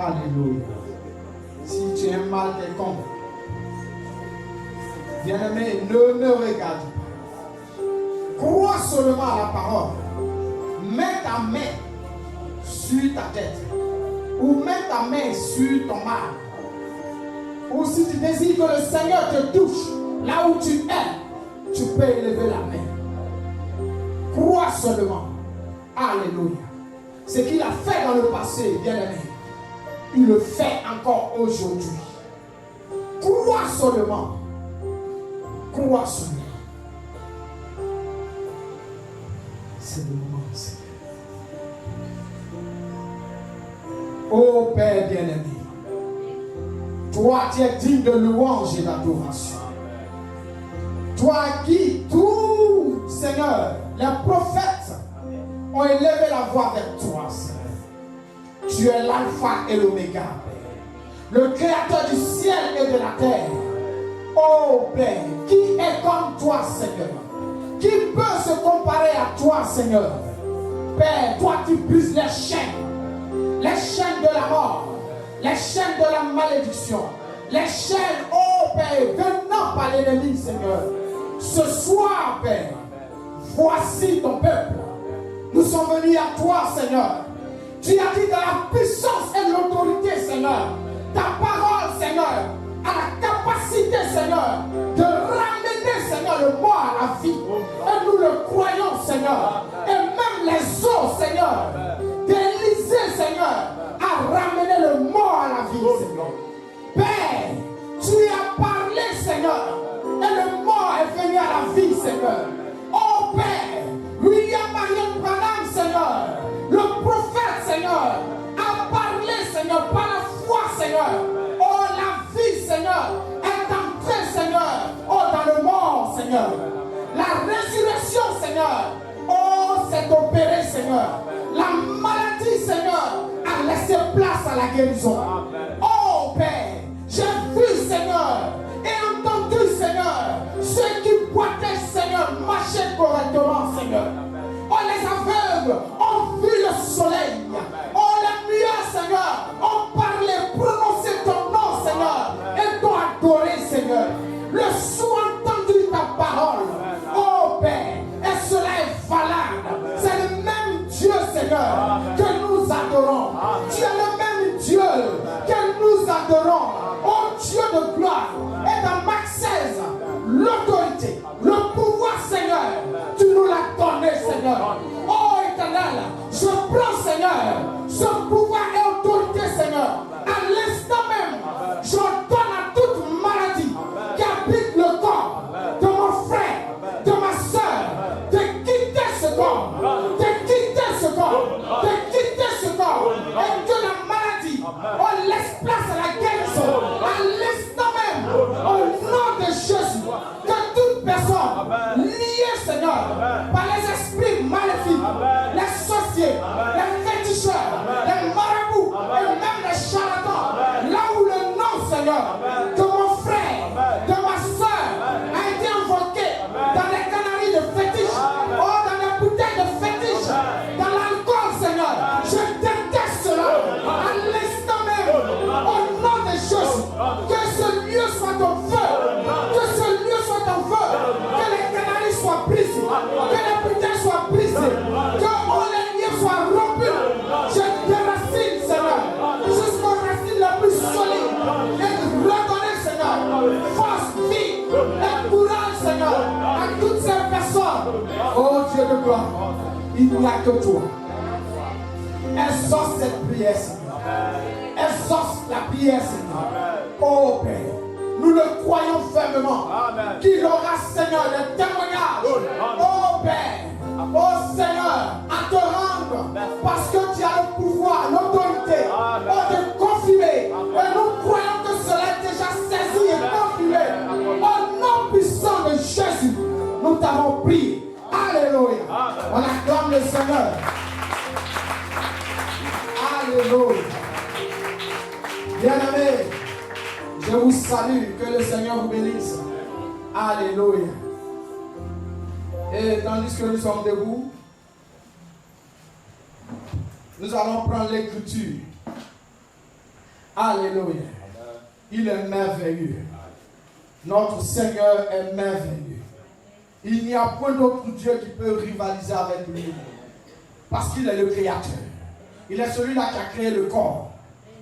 Alléluia. Si tu aimes mal quelconque, bien-aimé, ne regarde pas. Crois seulement à la parole. Mets ta main sur ta tête. Ou mets ta main sur ton mal. Ou si tu désires que le Seigneur te touche, là où tu es, tu peux élever la main. Crois seulement. Alléluia. Ce qu'il a fait dans le passé, bien-aimé, il le fait encore aujourd'hui. Crois seulement. Crois seulement. C'est le moment, Seigneur. Ô Père bien-aimé, toi tu es digne de louange et d'adoration. Toi qui, tout, Seigneur, les prophètes ont élevé la voix vers toi, Seigneur. Tu es l'alpha et l'oméga, Père. Le créateur du ciel et de la terre. Oh Père, qui est comme toi, Seigneur? Qui peut se comparer à toi, Seigneur? Père, toi qui brises les chaînes de la mort, les chaînes de la malédiction, les chaînes, oh Père, venant par l'ennemi, Seigneur. Ce soir, Père, voici ton peuple. Nous sommes venus à toi, Seigneur. Tu as dit dans la puissance et l'autorité, Seigneur, ta parole, Seigneur, a la capacité, Seigneur, de ramener, Seigneur, le mort à la vie. Et nous le croyons, Seigneur. Et même les os, Seigneur, d'Élisée, Seigneur, a ramené le mort à la vie, Seigneur. Père, tu as parlé, Seigneur, et le mort est venu à la vie, Seigneur. Oh Père, William Marion Branham, Seigneur, le prophète, Seigneur, a parlé, Seigneur, par la foi, Seigneur. Oh, la vie, Seigneur, est entrée, Seigneur, oh, dans le mort, Seigneur. La résurrection, Seigneur, oh, s'est opérée, Seigneur. La maladie, Seigneur, a laissé place à la guérison. Oh, Père, j'ai vu, Seigneur, et entendu, Seigneur, ceux qui boitaient, Seigneur, marcher correctement, Seigneur. Oh, les aveugles ont vu le soleil. Oh, les muets, Seigneur, ont parlé, prononcé ton nom, Seigneur, et t'ont adoré, Seigneur. Le sourd entendu ta parole. Oh, Père, et cela est valable. C'est le même Dieu, Seigneur, que nous adorons. Tu es le même Dieu que nous adorons. Oh, Dieu de gloire. Et dans Marc 16, l'autorité, le pouvoir, Seigneur, tu nous l'as donné, Seigneur. Oh, Éternel, je prends, Seigneur, ce pouvoir et autorité, Seigneur. À l'instant même, je donne à toute maladie qui habite le corps de mon frère, de ma soeur, de quitter ce corps, de quitter ce corps, de quitter ce corps, et que la maladie, on laisse place à la guérison. À l'instant même, au nom de Jésus, que toute personne liée, Seigneur, par les esprits maléfiques, les sorciers, les féticheurs, les marabouts, et même les charlatans, là où le nom, Seigneur, de mon frère, de ma soeur, a été invoqué dans les canaries de fétiche, oh, dans les bouteilles de fétiche, dans l'alcool, Seigneur, je déteste cela. À l'instant même, au nom de Jésus, que ce lieu soit en feu, que ce lieu soit en feu, que les canaries soient brisées, que les bouteilles soient brisées, que les lieux soient rompus. Je déracine, Seigneur, jusqu'aux racines les plus solides, et redonner, Seigneur, force, vie et courage, Seigneur, à toutes ces personnes. Oh Dieu de gloire, il n'y a que toi. Exauce cette prière, Seigneur. Exauce la prière, Seigneur. Oh Père, nous le croyons fermement qu'il aura, Seigneur, des témoignages. Oh Père, oh Seigneur, à te rendre, parce que tu as le pouvoir, l'autorité, de confirmer. Et nous croyons que cela est déjà saisi et confirmé. Au nom puissant de Jésus, nous t'avons prié. Alléluia. On acclame le Seigneur. Alléluia. Bien-aimés, je vous salue, que le Seigneur vous bénisse. Alléluia. Et tandis que nous sommes debout, nous allons prendre l'écriture Alléluia. Il est merveilleux. Notre Seigneur est merveilleux. Il n'y a point d'autre Dieu qui peut rivaliser avec lui. Parce qu'il est le créateur. Il est celui-là qui a créé le corps.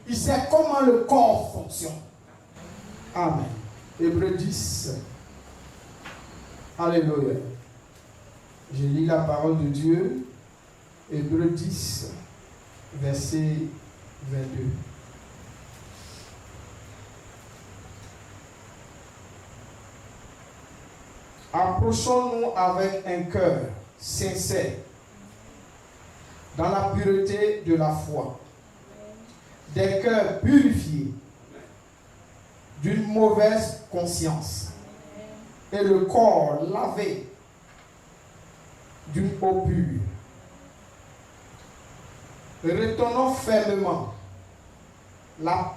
Il sait comment le corps fonctionne. Amen. Hébreux 10. Alléluia. Je lis la parole de Dieu. Hébreux 10, verset 22. Approchons-nous avec un cœur sincère, dans la pureté de la foi, des cœurs purifiés d'une mauvaise conscience et le corps lavé d'une eau pure. Retenons fermement la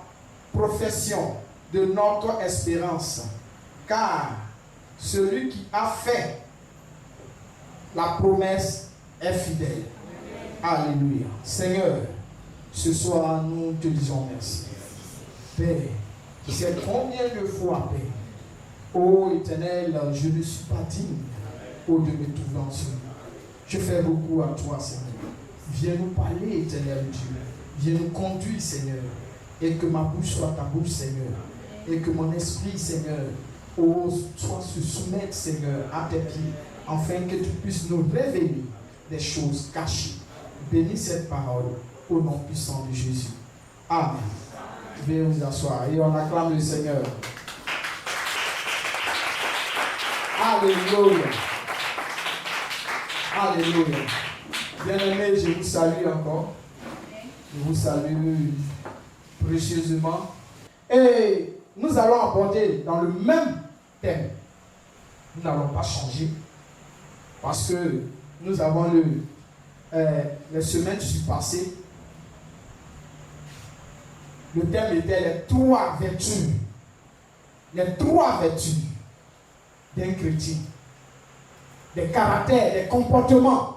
profession de notre espérance, car celui qui a fait la promesse est fidèle. Alléluia. Seigneur, ce soir nous te disons merci. Père, tu sais combien de fois, Père, ô Éternel, je ne suis pas digne, ô de me trouver en ce moment. Je fais beaucoup à toi, Seigneur. Viens nous parler, Éternel Dieu. Viens nous conduire, Seigneur. Et que ma bouche soit ta bouche, Seigneur. Et que mon esprit, Seigneur, soit se soumettre, Seigneur, à tes pieds, afin que tu puisses nous révéler des choses cachées. Bénis cette parole au nom puissant de Jésus. Amen. Veuillez vous asseoir et on acclame le Seigneur. Alléluia. Alléluia. Bien-aimés, je vous salue encore. Je vous salue précieusement. Et nous allons aborder dans le même thème. Nous n'allons pas changer. Parce que nous avons les semaines passées. Le thème était les trois vertus. Les trois vertus d'un chrétien. Des caractères, des comportements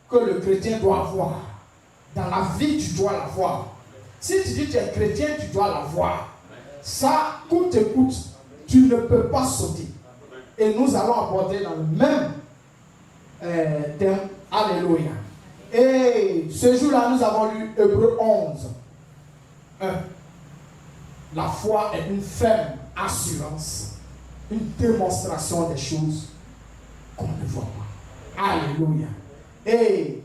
que le chrétien doit avoir. Dans la vie, tu dois l'avoir. Si tu dis que tu es chrétien, tu dois l'avoir. Ça, coûte et coûte, tu ne peux pas sauter. Et nous allons aborder dans le même thème. Alléluia. Et ce jour-là, nous avons lu Hébreux 11. 1. La foi est une ferme assurance, une démonstration des choses qu'on ne voit pas. Alléluia. Et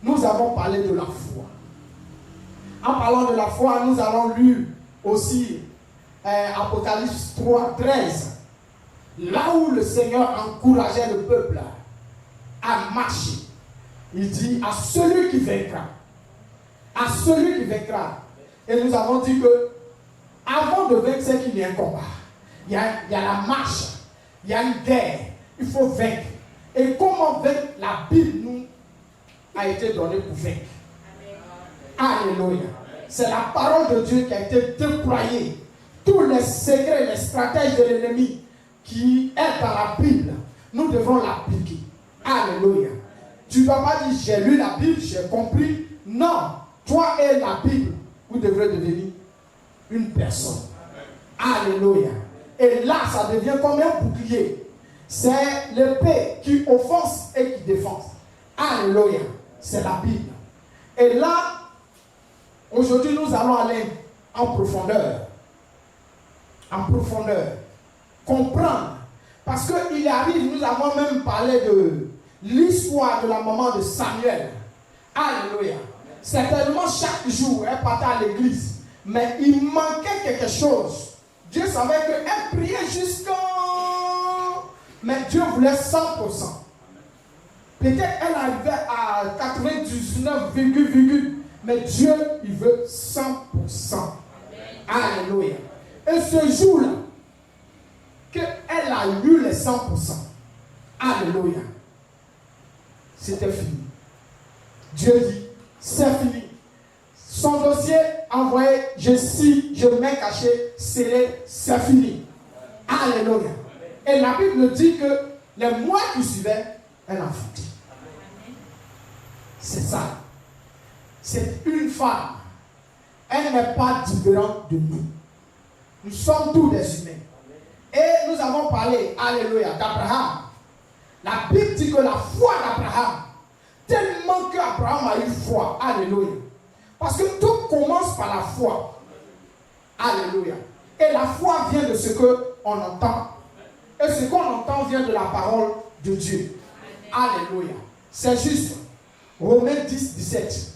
nous avons parlé de la foi. En parlant de la foi, nous allons lire aussi Apocalypse 3, 13. Là où le Seigneur encourageait le peuple à marcher. Il dit à celui qui vaincra. À celui qui vaincra. Et nous avons dit que avant de vaincre, c'est qu'il y a un combat. Il y a la marche. Il y a une guerre. Il faut vaincre. Et comment vaincre? La Bible nous a été donnée pour vaincre. Alléluia. C'est la parole de Dieu qui a été déployée. Tous les secrets, les stratèges de l'ennemi qui est dans la Bible, nous devons l'appliquer. Alléluia. Tu ne vas pas dire j'ai lu la Bible, j'ai compris. Non. Toi et la Bible, vous devrez devenir une personne. Alléluia. Et là, ça devient comme un bouclier. C'est l'épée qui offense et qui défend. Alléluia. C'est la Bible. Et là, aujourd'hui, nous allons aller en profondeur. En profondeur. Comprendre. Parce qu'il arrive, nous avons même parlé de l'histoire de la maman de Samuel. Alléluia. Certainement, chaque jour, elle partait à l'église. Mais il manquait quelque chose. Dieu savait qu'elle priait jusqu'à... Mais Dieu voulait 100%. Peut-être elle arrivait à 99, mais Dieu, il veut 100%. Alléluia. Et ce jour-là, qu'elle a eu les 100%. Alléluia. C'était fini. Dieu dit, c'est fini. Son dossier envoyé, je mets caché, scellé, c'est fini. Alléluia. Et la Bible dit que les mois qui suivaient, elle a foutu. C'est ça. C'est une femme. elle n'est pas différente de nous. Nous sommes tous des humains. Et nous avons parlé, alléluia, d'Abraham. La Bible dit que la foi d'Abraham, tellement qu'Abraham a eu foi, alléluia. Parce que tout commence par la foi. Alléluia. Et la foi vient de ce qu'on entend. Et ce qu'on entend vient de la parole de Dieu. Alléluia. C'est juste. Romains 10, 17.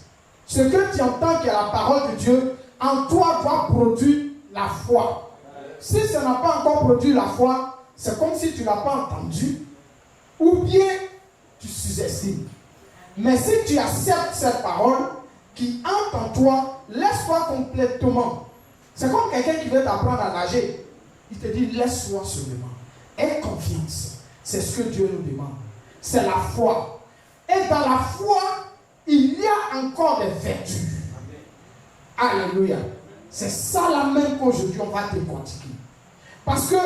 Ce que tu entends qui est la parole de Dieu, en toi doit produire la foi. Si ça n'a pas encore produit la foi, c'est comme si tu ne l'as pas entendu. Ou bien tu sous-estimes. Mais si tu acceptes cette parole qui entre en toi, laisse-toi complètement. C'est comme quelqu'un qui veut t'apprendre à nager. Il te dit, laisse-toi seulement. Aie confiance. C'est ce que Dieu nous demande. C'est la foi. Et dans la foi, il y a encore des vertus. Alléluia. C'est ça la même qu'aujourd'hui on va décortiquer. Parce que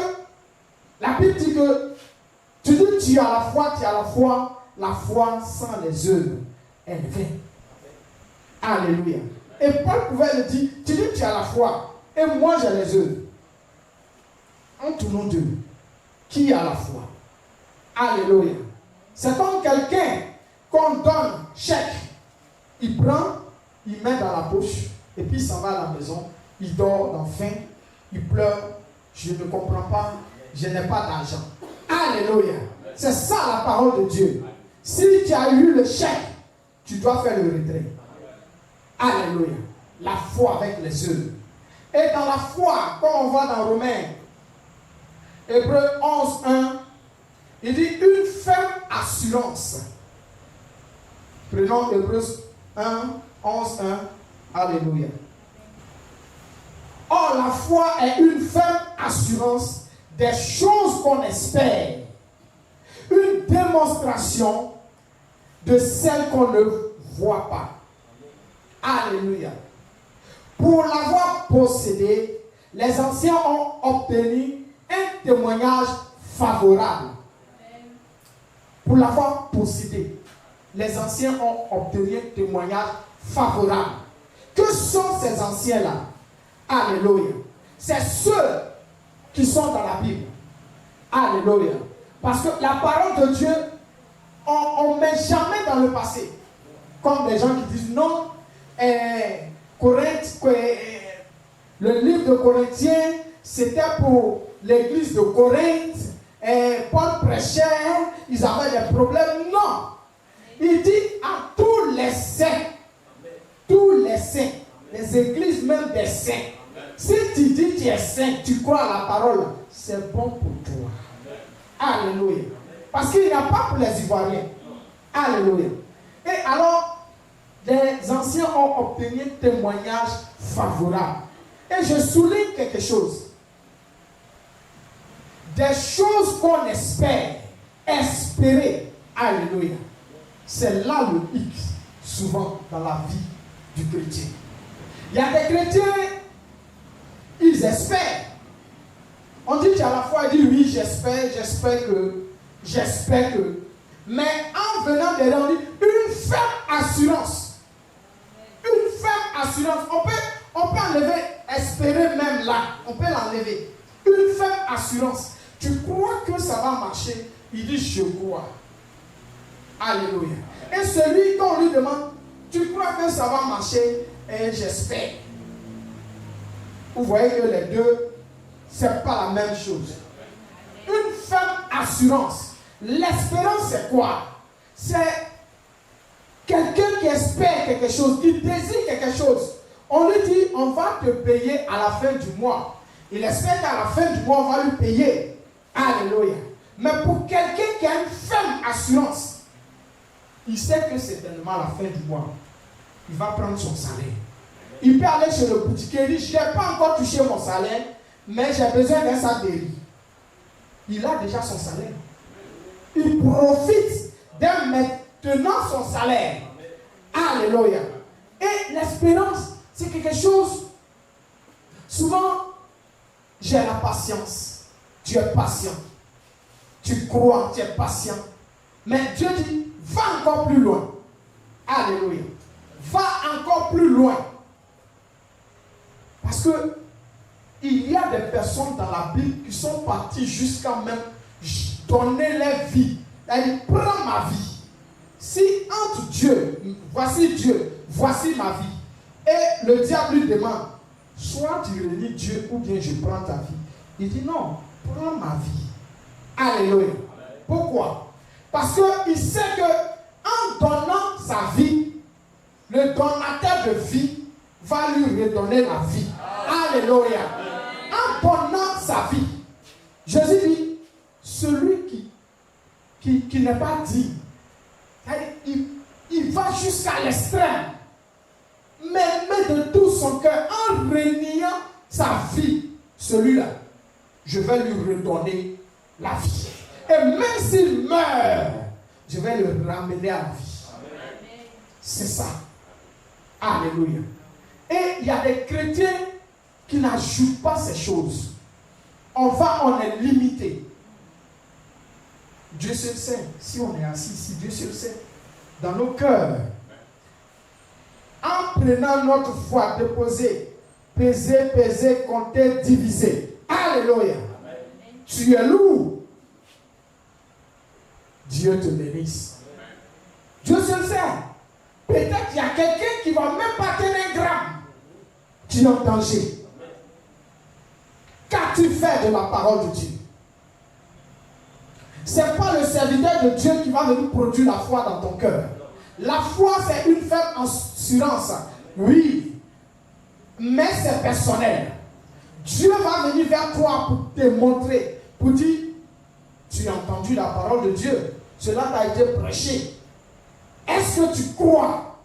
la Bible dit que tu dis tu as la foi sans les œuvres, elle vient. Alléluia. Et Paul pouvait le dire, tu dis tu as la foi, et moi j'ai les œuvres. Entre nous deux, qui a la foi? Alléluia. C'est comme quelqu'un qu'on donne chèque. Il prend, il met dans la poche, et puis il s'en va à la maison, il dort dans faim, il pleure, je ne comprends pas, je n'ai pas d'argent. Alléluia. C'est ça la parole de Dieu. Si tu as eu le chèque, tu dois faire le retrait. Alléluia. La foi avec les œuvres. Et dans la foi, quand on va dans Romains, Hébreux 11, 1, il dit une ferme assurance. Prenons Hébreux 1, 11, 1. Alléluia. Or, la foi est une ferme assurance des choses qu'on espère. Une démonstration de celles qu'on ne voit pas. Alléluia. Pour l'avoir possédé, les anciens ont obtenu un témoignage favorable. Pour l'avoir possédé, les anciens ont obtenu un témoignage favorable. Que sont ces anciens-là? Alléluia. C'est ceux qui sont dans la Bible. Alléluia. Parce que la parole de Dieu, on ne met jamais dans le passé. Comme des gens qui disent non, le livre de Corinthiens, c'était pour l'église de Corinthe. Paul prêchait, ils avaient des problèmes. Non. Il dit à tous les saints, les églises même des saints. Si tu dis que tu es saint, tu crois à la parole, c'est bon pour toi. Alléluia. Parce qu'il n'y a pas pour les Ivoiriens. Alléluia. Et alors, les anciens ont obtenu un témoignage favorable. Et je souligne quelque chose. Des choses qu'on espère, espérer. Alléluia. C'est là le hic, souvent, dans la vie du chrétien. Il y a des chrétiens, ils espèrent. On dit qu'à la fois, il dit oui, j'espère que. Mais en venant derrière, on dit une ferme assurance. Une ferme assurance. On peut enlever, espérer même là. On peut l'enlever. Une ferme assurance. Tu crois que ça va marcher? Il dit je crois. Alléluia. Et celui qu'on lui demande, tu crois que ça va marcher? Et j'espère. Vous voyez que les deux, c'est pas la même chose. Une ferme assurance. L'espérance, c'est quoi? C'est quelqu'un qui espère quelque chose, qui désire quelque chose. On lui dit, on va te payer à la fin du mois. Il espère qu'à la fin du mois, on va lui payer. Alléluia. Mais pour quelqu'un qui a une ferme assurance, il sait que c'est tellement la fin du mois. Il va prendre son salaire. Il peut aller chez le boutiquier, il dit, je n'ai pas encore touché mon salaire, mais j'ai besoin d'un sac de riz. Il a déjà son salaire. Il profite d'un maintenant son salaire. Alléluia. Et l'espérance, c'est quelque chose. Souvent, j'ai la patience. Tu es patient. Tu crois, tu es patient. Mais Dieu dit, va encore plus loin. Alléluia. Va encore plus loin. Parce que il y a des personnes dans la Bible qui sont parties jusqu'à même donner leur vie. Elle prend ma vie. Si entre Dieu, voici ma vie. Et le diable lui demande, soit tu relis Dieu ou bien je prends ta vie. Il dit non, prends ma vie. Alléluia. Pourquoi? Parce qu'il sait que en donnant sa vie, le donateur de vie va lui redonner la vie. Alléluia. En donnant sa vie, Jésus dit, celui qui n'est pas digne, il va jusqu'à l'extrême, mais de tout son cœur, en reniant sa vie, celui-là, je vais lui redonner la vie. Et même s'il meurt, je vais le ramener à la vie. C'est ça. Alléluia. Et il y a des chrétiens qui n'ajoutent pas ces choses. On est limité. Dieu seul sait. Si on est assis ici, Dieu seul sait. Dans nos cœurs. En prenant notre foi, déposer, peser, compter, diviser. Alléluia. Amen. Tu es lourd. Dieu te bénisse. Amen. Dieu seul sait. Peut-être qu'il y a quelqu'un qui ne va même pas tenir un gramme. Tu es en danger. Qu'as-tu fait de la parole de Dieu? Ce n'est pas le serviteur de Dieu qui va venir produire la foi dans ton cœur. La foi, c'est une ferme assurance. Oui. Mais c'est personnel. Dieu va venir vers toi pour te montrer, pour dire, tu as entendu la parole de Dieu. Cela t'a été prêché. Est-ce que tu crois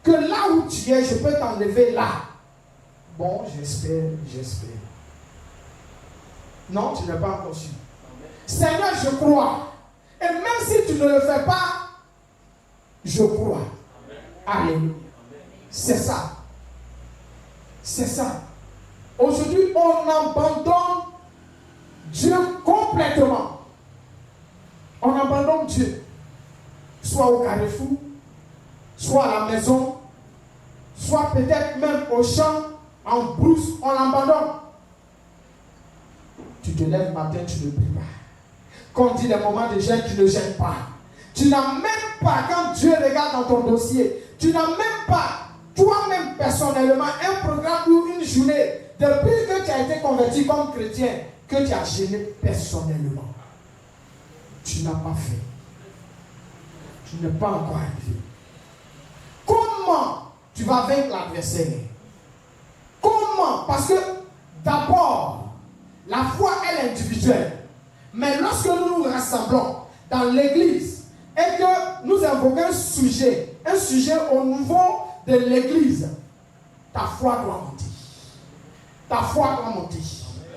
que là où tu es, je peux t'enlever là? Bon, j'espère. Non, tu n'es pas encore sûr. Seigneur, je crois. Et même si tu ne le fais pas, je crois. Alléluia. C'est ça. C'est ça. Aujourd'hui, on abandonne Dieu complètement. On abandonne Dieu. Soit au carrefour, soit à la maison, soit peut-être même au champ, en brousse, on l'abandonne. Tu te lèves le matin, tu ne pries pas. Quand on dit des moments de gêne, tu ne gênes pas. Tu n'as même pas, quand Dieu regarde dans ton dossier, tu n'as même pas, toi-même personnellement, un programme ou une journée, depuis que tu as été converti comme chrétien, que tu as gêné personnellement. Tu n'as pas fait. Tu n'es pas encore arrivé. Comment tu vas vaincre l'adversaire? Comment? Parce que d'abord, la foi elle est individuelle. Mais lorsque nous nous rassemblons dans l'église et que nous invoquons un sujet au niveau de l'église, ta foi doit monter. Ta foi doit monter.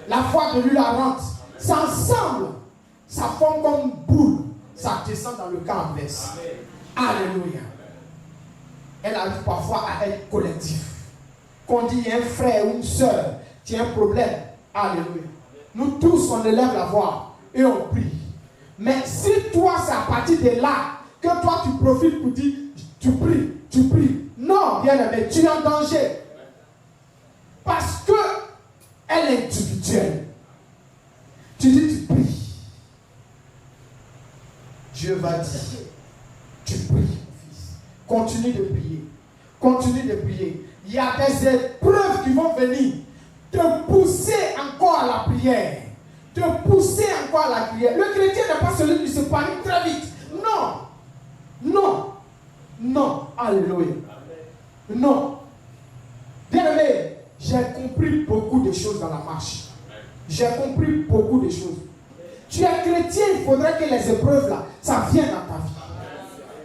La foi de lui la rentre. Ça ensemble, ça forme comme une boule. Ça descend dans le camp inverse. Alléluia. Elle arrive parfois à être collectif. Quand on dit il y a un frère ou une soeur qui a un problème. Alléluia. Nous tous, on élève la voix et on prie. Mais si toi, c'est à partir de là que toi, tu profites pour dire, tu pries. Non, bien aimé, tu es en danger. Parce que elle est individuelle. Tu dis, tu pries. Dieu va dire, tu pries, mon fils. Continue de prier. Continue de prier. Il y a des épreuves qui vont venir te pousser encore à la prière. Te pousser encore à la prière. Le chrétien n'est pas celui qui se panique très vite. Non. Non. Non. Alléluia. Non. Bien-aimé, j'ai compris beaucoup de choses dans la marche. J'ai compris beaucoup de choses. Tu es chrétien, il faudrait que les épreuves là, ça vienne dans ta vie.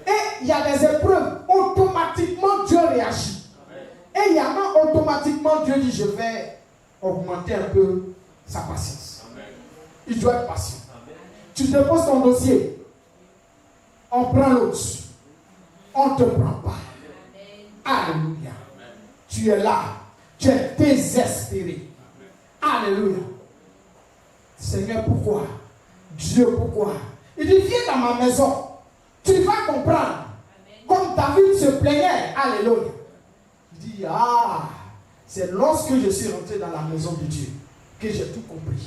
Et il y a des épreuves, automatiquement Dieu réagit. Et il y en a automatiquement, Dieu dit, je vais augmenter un peu sa patience. Il doit être patient. Tu déposes ton dossier, on prend l'autre, on ne te prend pas. Alléluia. Tu es là, tu es désespéré. Alléluia. Seigneur, pourquoi? Dieu, pourquoi? Il dit, viens dans ma maison. Tu vas comprendre. Comme David se plaignait. Alléluia. Il dit, C'est lorsque je suis rentré dans la maison de Dieu que j'ai tout compris.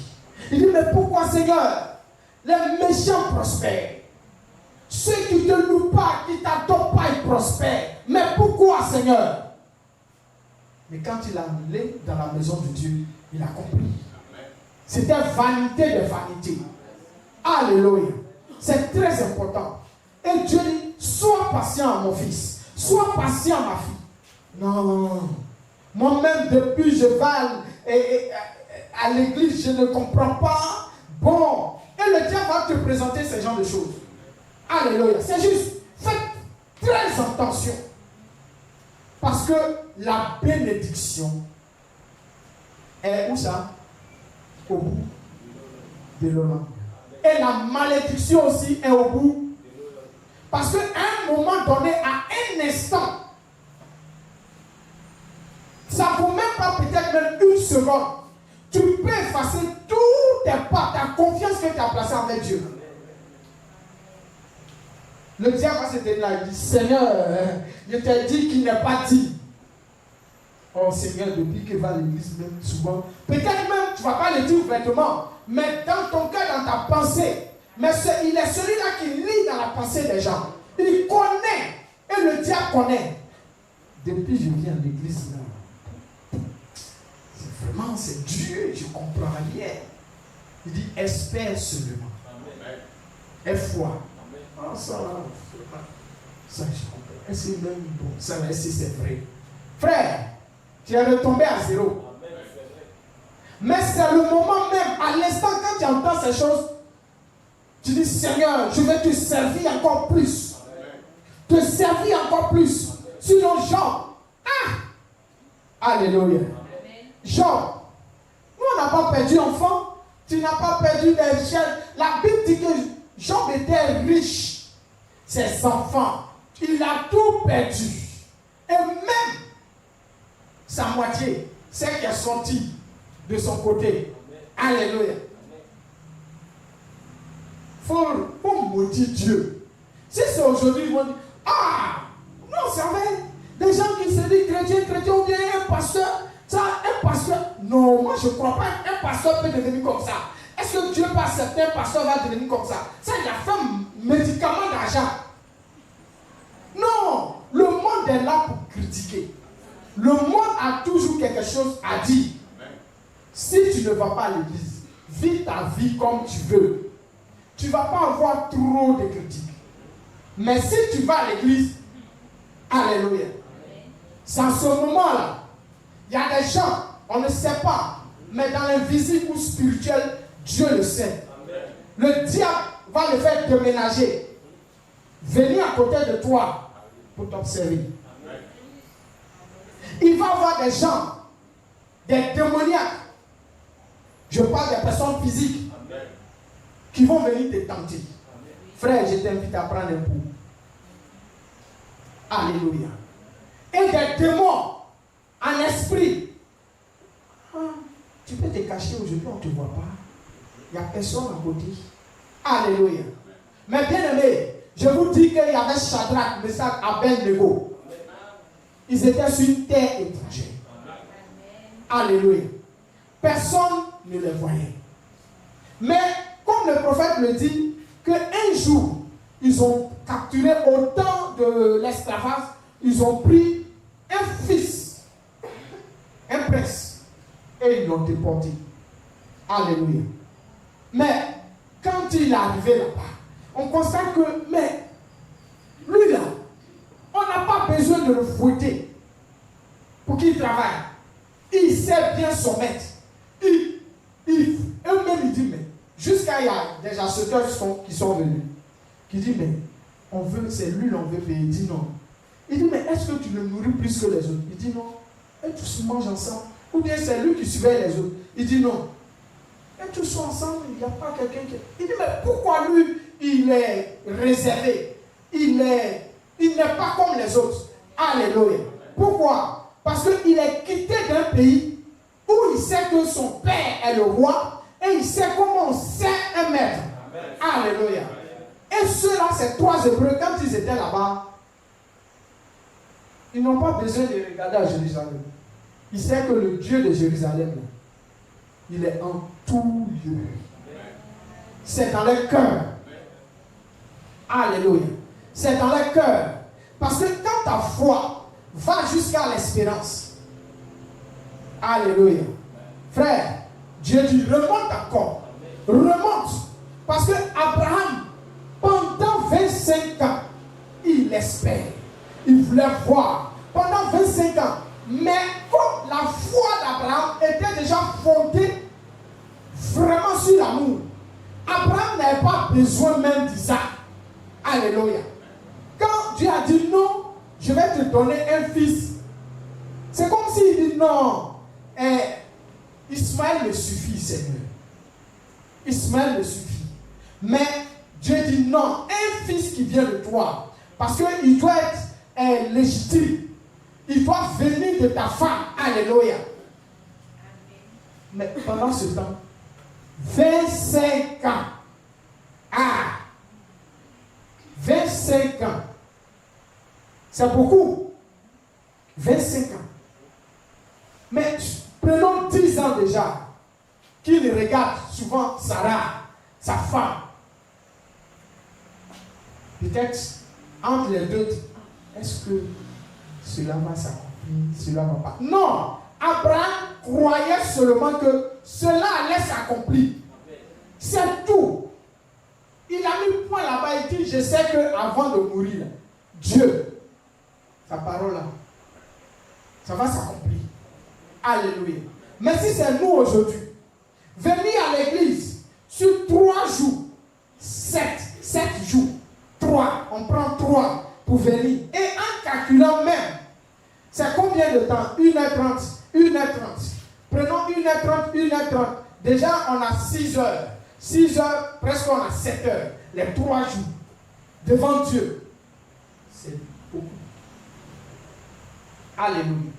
Il dit, mais pourquoi, Seigneur, les méchants prospèrent? Ceux qui ne te louent pas, qui ne t'adoptent pas, ils prospèrent. Mais pourquoi, Seigneur? Mais quand il a allé dans la maison de Dieu, il a compris. C'était vanité de vanité. Alléluia. C'est très important. Et Dieu dit, sois patient, mon fils. Sois patient, ma fille. Non. Moi-même, depuis je vais à l'église, je ne comprends pas. Bon. Et le diable va te présenter ce genre de choses. Alléluia. C'est juste. Faites très attention. Parce que la bénédiction est où ça? Au bout de l'Olympe. Et la malédiction aussi est au bout. Parce qu'à un moment donné, à un instant, ça ne vaut même pas peut-être même une seconde. Tu peux effacer tous tes pas, ta confiance que tu as placée avec Dieu. Le diable va se tenir là et dit, Seigneur, je t'ai dit qu'il n'est pas dit. Oh Seigneur, depuis qu'il va à l'église, même souvent, peut-être même tu ne vas pas le dire ouvertement, mais dans ton cœur, dans ta pensée, mais il est celui-là qui lit dans la pensée des gens. Il connaît, et le diable connaît. Depuis que je viens à l'église, là, c'est vraiment, c'est Dieu, je ne comprends rien. Il dit, espère seulement. Et foi. Ah, ça, je comprends. Est-ce que même bon, ça, est-ce que c'est vrai? Frère, tu es retombé à zéro. Mais c'est le moment même, à l'instant quand tu entends ces choses, tu dis, Seigneur, je vais te servir encore plus. Te servir encore plus. Sinon, Job. Alléluia. Job. Nous, on n'a pas perdu enfant. Tu n'as pas perdu des chaînes. La Bible dit que Job était riche. Ses enfants. Il a tout perdu. Et même sa moitié, celle qui est sortie de son côté. Alléluia. Faut maudire Dieu. Si c'est aujourd'hui, ils vont dire, non, c'est vrai. Des gens qui se disent chrétien ou bien un pasteur. Ça, un pasteur. Non, moi je ne crois pas qu'un pasteur peut devenir comme ça. Est-ce que Dieu, par certains pasteurs, va devenir comme ça? Ça, il a fait un médicament d'argent. Non, le monde est là pour critiquer. Le monde a toujours quelque chose à dire. Si tu ne vas pas à l'église, vis ta vie comme tu veux. Tu ne vas pas avoir trop de critiques. Mais si tu vas à l'église, alléluia. C'est en ce moment-là. Il y a des gens, on ne sait pas, mais dans l'invisible ou spirituel, Dieu le sait. Le diable va le faire déménager. Venir à côté de toi pour t'observer. Il va avoir des gens, des démoniaques. Je parle des personnes physiques qui vont venir te tenter. Frère, je t'invite à prendre un coup. Alléluia. Et des démons en esprit. Tu peux te cacher aujourd'hui, on ne te voit pas. Il n'y a personne à côté. Alléluia. Mais bien aimé, je vous dis qu'il y avait Shadrach, Meshach, Abednego. Ils étaient sur une terre étrangère. Alléluia. Personne ne les voyait. Mais comme le prophète le dit, qu'un jour, ils ont capturé au temps de l'esclavage, ils ont pris un fils, un prince, et ils l'ont déporté. Alléluia. Mais quand il est arrivé là-bas, on constate que, mais lui là, on n'a pas besoin de le fouetter pour qu'il travaille. Il sait bien son maître. Eux-mêmes, ils disent, mais jusqu'à il y a des acheteurs qui sont venus, qui disent, mais on veut, c'est lui l'on veut payer. Il dit non. Il dit, mais est-ce que tu le nourris plus que les autres? Il dit non. Et tous mangent ensemble. Ou bien c'est lui qui surveille les autres. Il dit non. Et tous sont ensemble, il n'y a pas quelqu'un qui... Il dit, mais pourquoi lui, il est réservé? Il n'est pas comme les autres. Alléluia. Pourquoi? Parce qu'il est quitté d'un pays où il sait que son père est le roi et il sait comment on sert un maître. Alléluia. Et ceux-là, ces trois Hébreux, quand ils étaient là-bas, ils n'ont pas besoin de regarder à Jérusalem. il sait que le Dieu de Jérusalem, il est en tout lieu. C'est dans le cœur. Alléluia. C'est dans le cœur. Parce que quand ta foi va jusqu'à l'espérance, alléluia. Frère, Dieu dit, remonte encore. Remonte. Parce que Abraham, pendant 25 ans, il espère. Il voulait voir. Pendant 25 ans. Mais comme la foi d'Abraham était déjà fondée vraiment sur l'amour, Abraham n'avait pas besoin même d'Isaac. Alléluia. Quand Dieu a dit non, je vais te donner un fils, c'est comme s'il dit non, Ismaël me suffit, Seigneur. Ismaël me suffit. Mais Dieu dit non, un fils qui vient de toi, parce qu'il doit être légitime. Il doit venir de ta femme. Alléluia. Mais pendant ce temps, 25 ans. 25 ans. C'est beaucoup. 25 ans. Mais prenons 10 ans déjà. Qu'il regarde souvent Sarah, sa femme. Peut-être entre les deux, est-ce que cela va s'accomplir, cela va pas. Non, Abraham croyait seulement que cela allait s'accomplir. C'est tout. Il a mis le point là-bas et dit, je sais qu'avant de mourir, Dieu, sa parole là, ça va s'accomplir. Alléluia. Mais si c'est nous aujourd'hui, venir à l'église sur 3 jours, 7 jours, 3, on prend 3 pour venir. Et en calculant même, c'est combien de temps? 1h30, 1h30. Prenons 1h30, 1h30. Déjà, on a 6 heures. 6 heures, presque on a 7 heures. Les 3 jours. Devant Dieu. C'est beaucoup. Alléluia.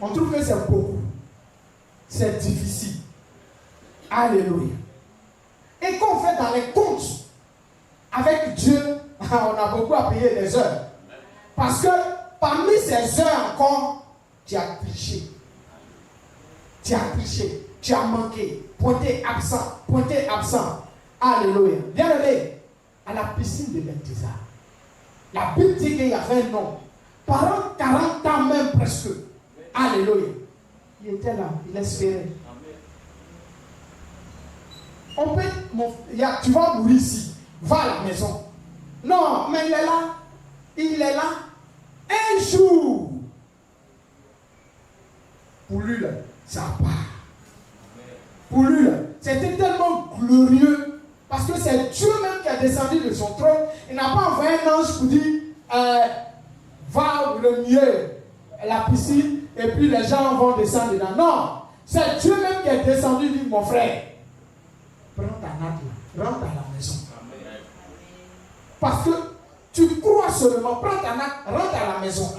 On trouve que c'est beaucoup. C'est difficile. Alléluia. Et qu'on fait dans les comptes avec Dieu, on a beaucoup à payer des heures. Parce que parmi ces heures encore, tu as triché. Tu as triché. Tu as manqué. Pointé absent. Pointé absent. Alléluia. Bien aimé, à la piscine de Bethesda, la Bible dit qu'il y avait un homme. Pendant 40 ans même presque. Alléluia. Il était là. Il espérait. On peut, tu vas mourir ici. Va à la maison. Non, mais il est là. Il est là. Un jour. Pour lui, là, ça part. Pour lui, là, c'était tellement glorieux. Parce que c'est Dieu même qui a descendu de son trône. Il n'a pas envoyé un ange pour dire va le mieux à la piscine et puis les gens vont descendre dedans. Non. C'est Dieu même qui est descendu et dit mon frère, prends ta natte là, rentre à la maison. Parce que tu crois seulement, prends ta natte, rentre à la maison.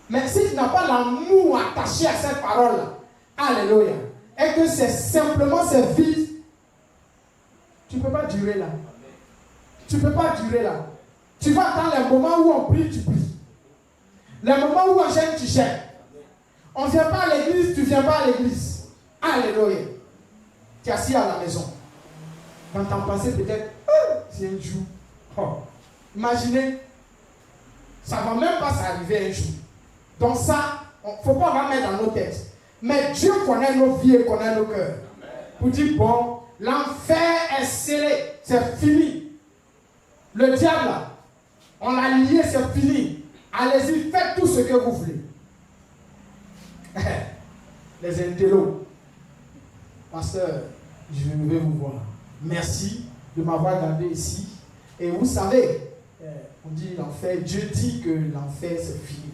Mais si tu n'as pas l'amour attaché à cette parole-là, alléluia, et que c'est simplement c'est vide, tu ne peux pas durer là. Tu ne peux pas durer là. Tu vas attendre les moments où on prie, tu pries. Les moments où on gêne, tu gênes. On ne vient pas à l'église, tu ne viens pas à l'église. Alléluia. Tu es assis à la maison. Dans ton pensée, peut-être, c'est un jour. Oh. Imaginez, ça ne va même pas s'arriver un jour. Donc ça, il ne faut pas mettre dans nos têtes. Mais Dieu connaît nos vies et connaît nos cœurs. Pour dire, bon, l'enfer est scellé, c'est fini. Le diable, là, on l'a lié, c'est fini. Allez-y, faites tout ce que vous voulez. Les intellos. Pasteur, je vais vous voir. Merci de m'avoir gardé ici. Et vous savez, on dit l'enfer, Dieu dit que l'enfer c'est fini.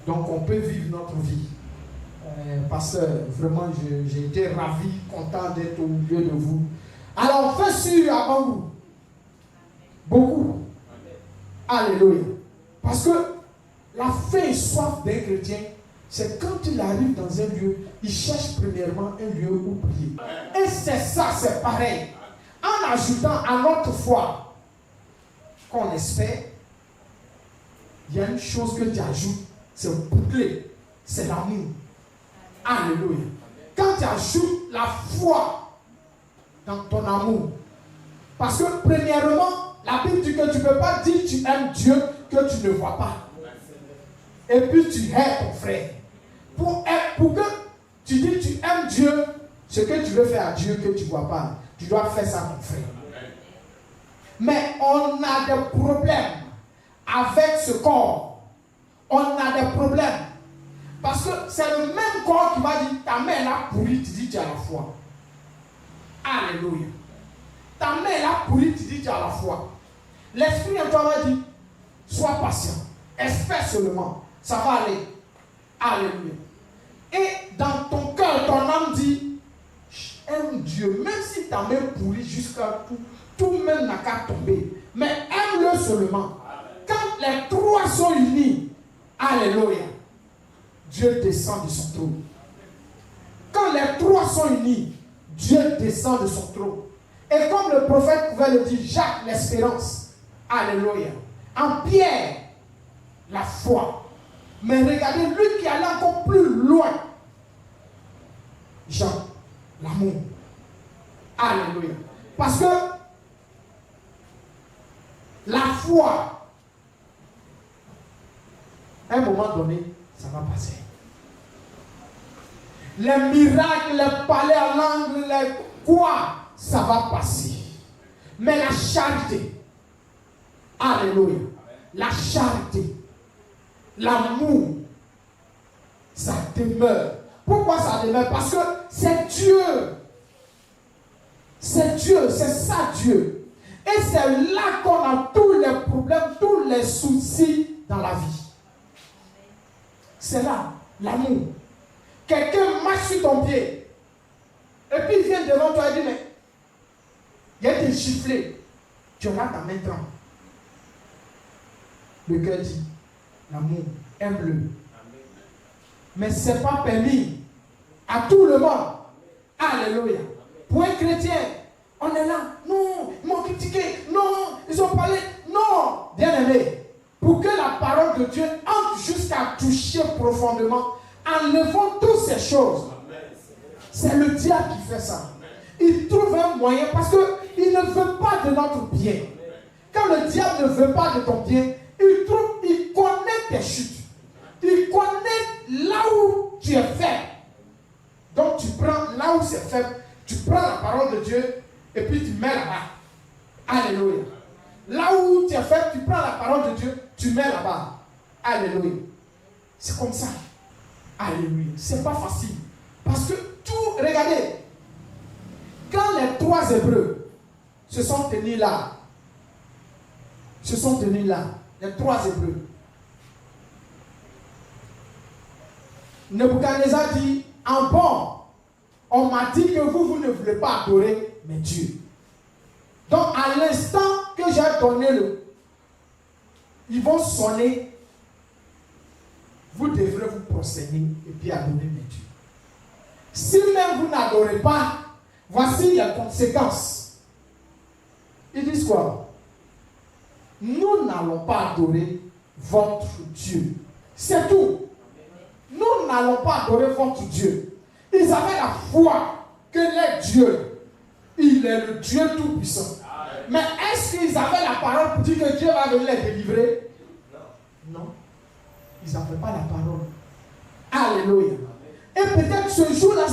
Donc on peut vivre notre vie. Pasteur, vraiment j'ai été ravi, content d'être au milieu de vous. Alors fais sûr avant vous. Beaucoup. Alléluia. Parce que la faim et soif d'un chrétien, c'est quand il arrive dans un lieu, il cherche premièrement un lieu où prier. Et c'est ça, c'est pareil. En ajoutant à notre foi qu'on espère, il y a une chose que tu ajoutes, c'est boucler. c'est l'amour. Alléluia. Quand tu ajoutes la foi dans ton amour, parce que premièrement, la Bible dit que tu ne peux pas dire que tu aimes Dieu que tu ne vois pas. Et puis tu hais ton frère. Pour que tu dis que tu aimes Dieu, ce que tu veux faire à Dieu que tu ne vois pas, tu dois faire ça à ton frère. Mais on a des problèmes avec ce corps. On a des problèmes. Parce que c'est le même corps qui va dire ta main là pourrie, tu dis que tu as la foi. Alléluia. Ta main là pourrie, tu dis que tu as la foi. L'esprit en toi va dire sois patient, espère seulement, ça va aller. Alléluia. Et dans ton cœur, ton âme dit aime Dieu, même si ta main pourrit jusqu'à tout même n'a qu'à tomber. Mais aime-le seulement. Quand les trois sont unis, alléluia, Dieu descend de son trône. Quand les trois sont unis, Dieu descend de son trône. Et comme le prophète pouvait le dire, Jacques, l'espérance, alléluia. En Pierre, la foi. Mais regardez, lui qui allait encore plus loin, Jean, l'amour. Alléluia. Parce que la foi, à un moment donné, ça va passer. Les miracles, les palais à langue, les quoi, ça va passer. Mais la charité, alléluia, la charité, l'amour, ça demeure. Pourquoi ça demeure? Parce que c'est Dieu. C'est Dieu, c'est ça Dieu. Et c'est là qu'on a tous les problèmes, tous les soucis dans la vie. C'est là, l'amour. Quelqu'un marche sur ton pied. Et puis il vient devant toi et dit, mais il y a des giflets. Tu auras ta main tremble. Le cœur dit, l'amour, aime-le. Mais ce n'est pas permis à tout le monde. Alléluia. Pour un chrétien, on est là. Non, ils m'ont critiqué. Non, ils ont parlé. Non, bien aimé. Pour que la parole de Dieu entre jusqu'à toucher profondément, enlevons toutes ces choses. C'est le diable qui fait ça. Il trouve un moyen parce qu'il ne veut pas de notre bien. Quand le diable ne veut pas de ton bien, il connaît tes chutes. Il connaît là où tu es faible. Donc tu prends là où c'est faible, tu prends la parole de Dieu et puis tu mets là-bas. Alléluia. Là où tu es faible, tu prends la parole de Dieu, tu mets là-bas. Alléluia. C'est comme ça. Alléluia. C'est pas facile. Parce que tout, regardez, quand les trois Hébreux se sont tenus là, les trois Hébreux, Nebuchadnezzar dit, en bon, on m'a dit que vous ne voulez pas adorer mes dieux. Donc à l'instant que j'ai donné ils vont sonner, vous devrez vous prosterner et puis adorer mes dieux. Si même vous n'adorez pas, voici les conséquences. Ils disent quoi? Nous n'allons pas adorer votre Dieu. C'est tout. Nous n'allons pas adorer votre Dieu. Ils avaient la foi que les dieux, il est le Dieu tout-puissant. Mais est-ce qu'ils avaient la parole pour dire que Dieu va venir les délivrer? Non. Ils n'avaient pas la parole. Alléluia. Et peut-être ce jour-là,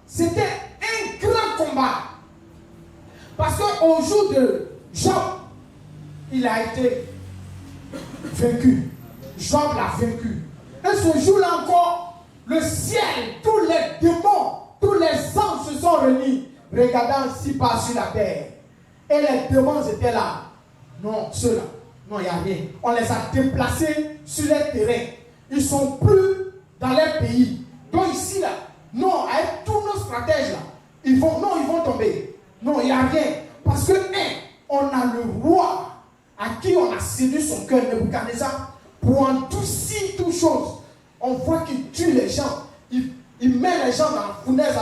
c'était un grand combat. Parce qu'au jour de Job, il a été vaincu. Job l'a vaincu. Et ce jour-là encore, le ciel, tous les démons, tous les anges se sont réunis, regardant ci-bas sur la terre. Et les démons étaient là. Non, ceux-là, non, il n'y a rien. On les a déplacés sur les terrains. Ils ne sont plus dans les pays. Donc ici, là, non, avec tous nos stratèges, là, ils vont tomber. Non, il n'y a rien. Parce que, on a le roi à qui on a séduit son cœur, Nebuchadnezzar, pour en toucher toutes choses. On voit qu'il tue les gens. Il met les gens dans la fournaise.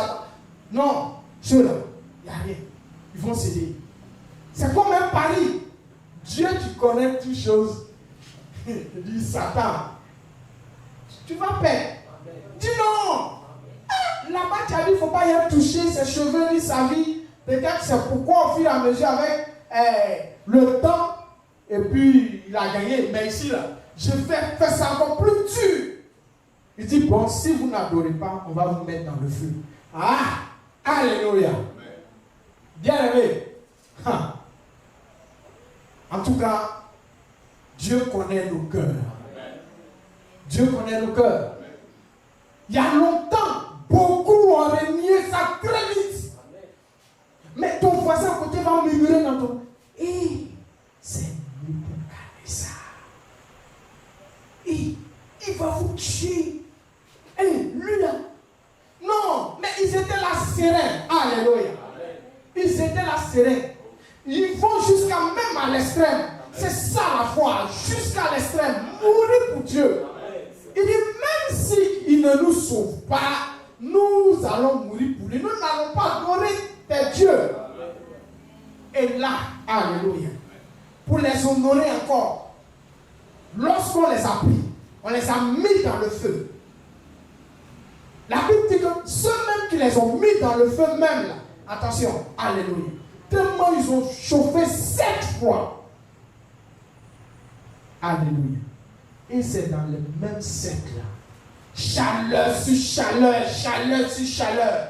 Non, ceux-là, il n'y a rien. Ils vont céder. C'est comme un pari. Dieu qui connaît toutes choses. Il dit, Satan, tu vas perdre. pas y avoir touché ses cheveux ni sa vie. Peut-être c'est pourquoi au fur et à mesure avec le temps, et puis il a gagné. Mais ici, là, je vais faire ça encore plus dur. Il dit, bon, si vous n'adorez pas, on va vous mettre dans le feu. Ah, alléluia. Bien aimé. En tout cas, Dieu connaît nos cœurs. Dieu connaît nos cœurs. Il y a longtemps, beaucoup ont renié ça très vite. Mais ton voisin à côté va murmurer dans ton... c'est nous pour calmer ça. Il va vous tuer. Lui là. Non, mais ils étaient là sereins. Alléluia. Ils étaient là sereins. Ils vont jusqu'à même à l'extrême. C'est ça la foi. Jusqu'à l'extrême. Mourir pour Dieu. Il dit même s'il ne nous sauve pas, nous allons mourir pour lui. Nous n'allons pas adorer tes dieux. Et là, alléluia. Pour les honorer encore, lorsqu'on les a pris, on les a mis dans le feu. La Bible dit que ceux mêmes qui les ont mis dans le feu même là, attention, alléluia, tellement ils ont chauffé 7 fois. Alléluia. Et c'est dans le même cercle là. Chaleur sur chaleur, chaleur sur chaleur.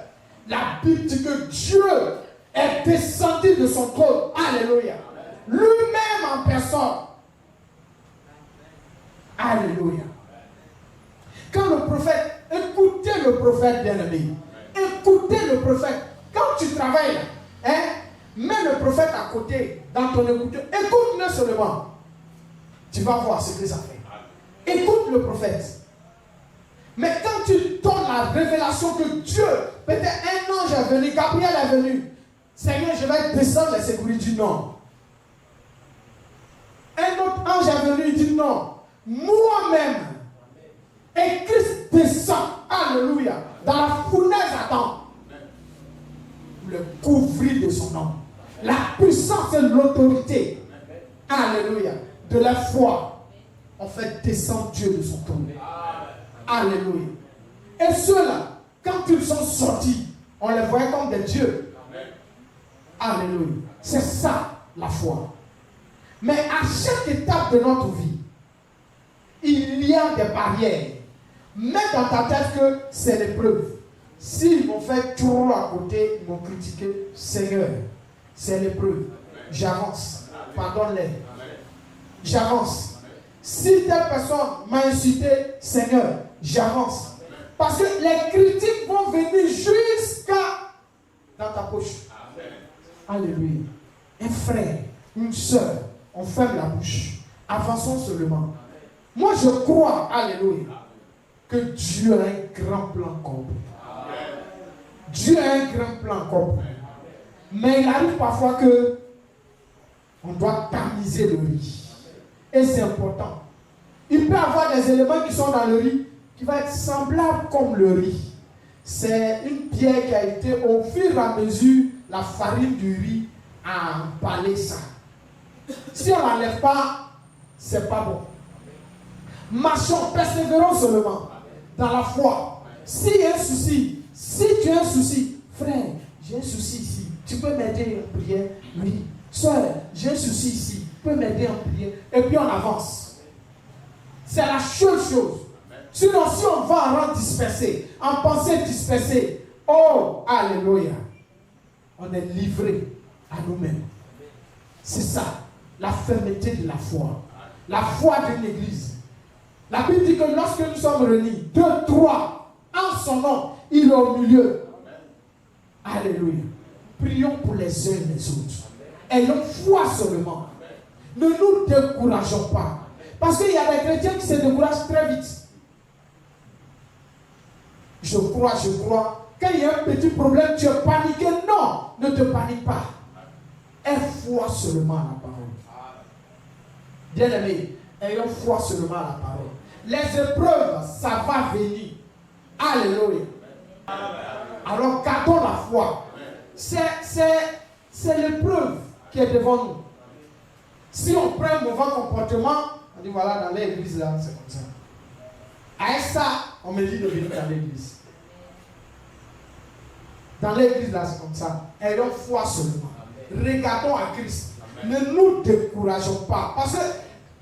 La Bible dit que Dieu est descendu de son trône. Alléluia. Lui-même en personne. Alléluia. Quand le prophète, écoutez le prophète bien-aimé. Écoutez le prophète. Quand tu travailles, mets le prophète à côté dans ton écouteur. Écoute-le seulement. Tu vas voir ce que ça fait. Écoute le prophète. Mais quand tu donnes la révélation que Dieu, peut-être un ange est venu, Gabriel est venu. Seigneur, je vais descendre les sécurités. Il dit non. Un autre ange est venu, il dit non. Moi-même. Et Christ descend. Alléluia. Dans la fournaise attend. Le couvrir de son nom. La puissance et l'autorité. Alléluia. De la foi. On fait descendre Dieu de son trône. Alléluia. Et ceux-là, quand ils sont sortis, on les voyait comme des dieux. Alléluia. C'est ça la foi. Mais à chaque étape de notre vie, il y a des barrières. Mets dans ta tête que c'est l'épreuve. S'ils m'ont fait trop à côté, ils m'ont critiqué, Seigneur, c'est l'épreuve. J'avance. Pardonne-les. J'avance. Si telle personne m'a insulté, Seigneur, j'avance. Parce que les critiques vont venir jusqu'à dans ta poche. Alléluia. Un frère, une soeur, on ferme la bouche. Avançons seulement. Moi, je crois, alléluia, que Dieu a un grand plan comme Dieu a un grand plan comme Mais il arrive parfois que on doit tamiser le riz. Et c'est important. Il peut y avoir des éléments qui sont dans le riz qui vont être semblables comme le riz. C'est une pierre qui a été au fur et à mesure, la farine du riz a emballé ça. Si on n'enlève pas, c'est pas bon. Marchons, persévérons seulement dans la foi. S'il y a un souci, si tu as un souci, frère, j'ai un souci ici, tu peux m'aider en prière? Oui. Soeur, j'ai un souci ici, tu peux m'aider en prière? Et puis on avance. C'est la seule chose. Sinon, si on va en rang dispersé, en pensée dispersée, oh, alléluia, on est livré à nous-mêmes. C'est ça, la fermeté de la foi. La foi d'une église. La Bible dit que lorsque nous sommes réunis, 2, 3, en son nom, il est au milieu. Alléluia. Prions pour les uns et les autres. Ayons foi seulement. Ne nous décourageons pas. Parce qu'il y a des chrétiens qui se découragent très vite. Je crois. Quand il y a un petit problème, tu es paniqué. Non, ne te panique pas. Aie foi seulement à la parole. Bien-aimés, ayons foi seulement à la parole. Les épreuves, ça va venir. Alléluia. Alors gardons la foi. C'est l'épreuve qui est devant nous. Si on prend un mauvais comportement, on dit voilà, dans l'église là, c'est comme ça. À ça, on me dit de venir dans l'église. Dans l'église, là, c'est comme ça. Ayons foi seulement. Regardons à Christ. Ne nous décourageons pas. Parce que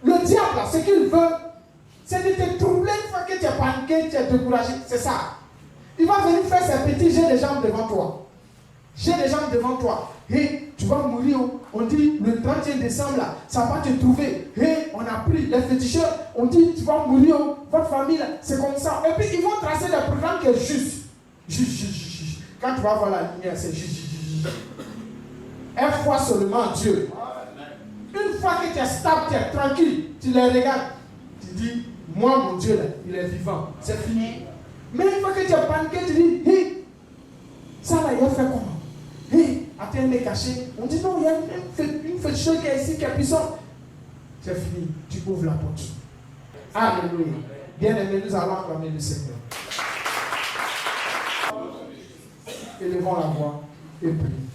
le diable, là, ce qu'il veut, c'est de te troubler une fois que tu es paniqué, tu es découragé. C'est ça. Il va venir faire ses petits jets de jambes devant toi. J'ai des gens devant toi. Et tu vas mourir. On dit le 31 décembre, là, ça va te trouver. Et on a pris les féticheurs. On dit tu vas mourir. Votre famille, là, c'est comme ça. Et puis ils vont tracer des programmes qui est juste. Juste. Quand tu vas voir la lumière, c'est juste. Une fois seulement Dieu. Une fois que tu es stable, tu es tranquille, tu les regardes. Tu dis, moi mon Dieu, là, il est vivant. C'est fini. Mais une fois que tu es paniqué, tu dis, hé, ça là, il a fait comment? Hé, attends, il est caché. On dit non, il y a une féticheuse qui est ici, qui est puissante. C'est fini. Tu ouvres la porte. Alléluia. Bien-aimés, nous allons acclamer le Seigneur. Élevons la voix et prions.